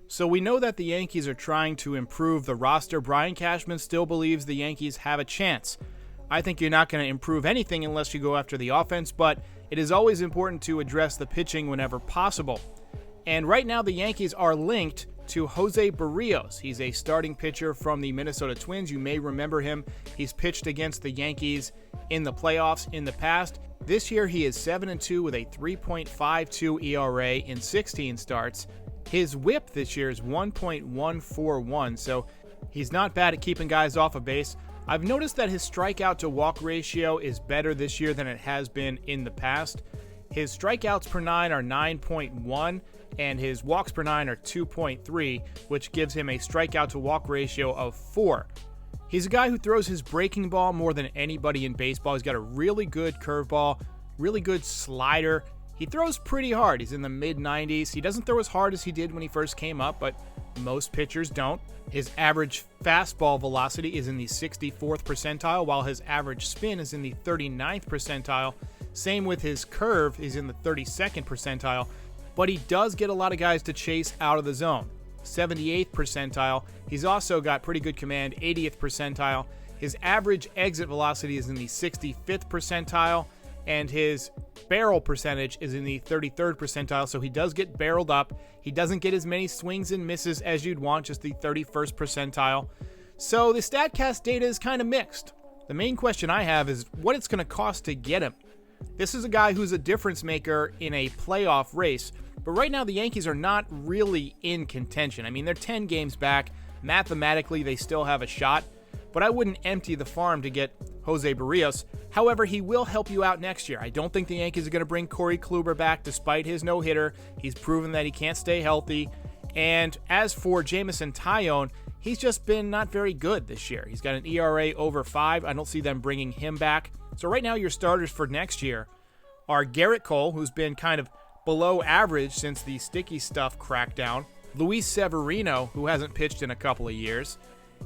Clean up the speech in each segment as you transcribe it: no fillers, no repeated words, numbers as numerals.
So we know that the Yankees are trying to improve the roster. Brian Cashman still believes the Yankees have a chance. I think you're not going to improve anything unless you go after the offense, but it is always important to address the pitching whenever possible. And right now the Yankees are linked to Jose Berrios. He's a starting pitcher from the Minnesota Twins. You may remember him. He's pitched against the Yankees in the playoffs in the past. This year he is 7-2 with a 3.52 ERA in 16 starts. His whip this year is 1.141, so he's not bad at keeping guys off of base. I've noticed that his strikeout to walk ratio is better this year than it has been in the past. His strikeouts per 9 are 9.1, and his walks per 9 are 2.3, which gives him a strikeout to walk ratio of 4. He's a guy who throws his breaking ball more than anybody in baseball. He's got a really good curveball, really good slider. He throws pretty hard. He's in the mid-90s. He doesn't throw as hard as he did when he first came up, but most pitchers don't. His average fastball velocity is in the 64th percentile, while his average spin is in the 39th percentile. Same with his curve, he's in the 32nd percentile, but he does get a lot of guys to chase out of the zone. 78th percentile. He's also got pretty good command, 80th percentile. His average exit velocity is in the 65th percentile, and his barrel percentage is in the 33rd percentile, so he does get barreled up. He doesn't get as many swings and misses as you'd want, just the 31st percentile. So the StatCast data is kind of mixed. The main question I have is what it's going to cost to get him. This is a guy who's a difference maker in a playoff race, but right now the Yankees are not really in contention. I mean, they're 10 games back. Mathematically, they still have a shot, but I wouldn't empty the farm to get Jose Berrios. However, he will help you out next year. I don't think the Yankees are going to bring Corey Kluber back despite his no-hitter. He's proven that he can't stay healthy. And as for Jameson Taillon, he's just been not very good this year. He's got an ERA over 5. I don't see them bringing him back. So right now your starters for next year are Garrett Cole, who's been kind of below average since the sticky stuff crackdown, Luis Severino, who hasn't pitched in a couple of years,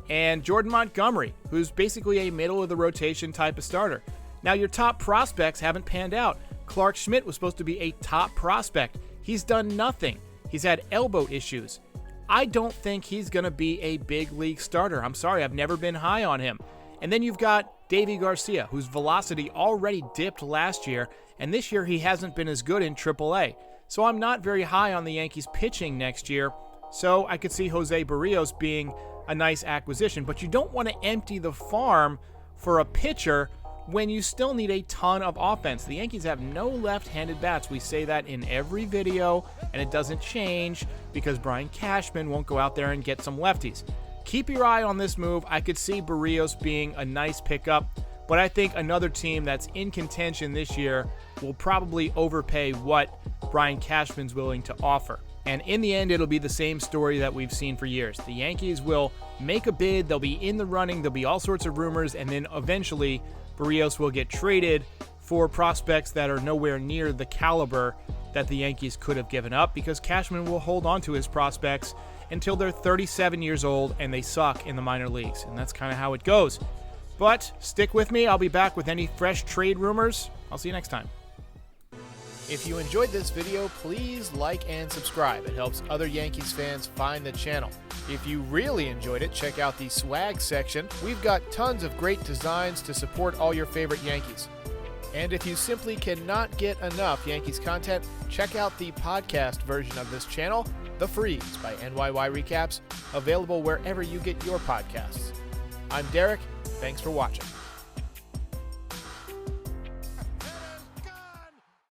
and Jordan Montgomery, who's basically a middle-of-the-rotation type of starter. Now, your top prospects haven't panned out. Clark Schmidt was supposed to be a top prospect. He's done nothing. He's had elbow issues. I don't think he's going to be a big league starter. I'm sorry, I've never been high on him. And then you've got Davy Garcia, whose velocity already dipped last year, and this year he hasn't been as good in AAA. So I'm not very high on the Yankees pitching next year, so I could see Jose Berrios being a nice acquisition. But you don't want to empty the farm for a pitcher when you still need a ton of offense. The Yankees have no left-handed bats. We say that in every video, and it doesn't change because Brian Cashman won't go out there and get some lefties. Keep your eye on this move. I could see Berrios being a nice pickup, but I think another team that's in contention this year will probably overpay what Brian Cashman's willing to offer. And in the end, it'll be the same story that we've seen for years. The Yankees will make a bid, they'll be in the running, there'll be all sorts of rumors, and then eventually Berrios will get traded for prospects that are nowhere near the caliber that the Yankees could have given up, because Cashman will hold on to his prospects until they're 37 years old and they suck in the minor leagues. And that's kind of how it goes. But stick with me. I'll be back with any fresh trade rumors. I'll see you next time. If you enjoyed this video, please like and subscribe. It helps other Yankees fans find the channel. If you really enjoyed it, check out the swag section. We've got tons of great designs to support all your favorite Yankees. And if you simply cannot get enough Yankees content, check out the podcast version of this channel, The Frieze by NYY Recaps, available wherever you get your podcasts. I'm Derek. Thanks for watching.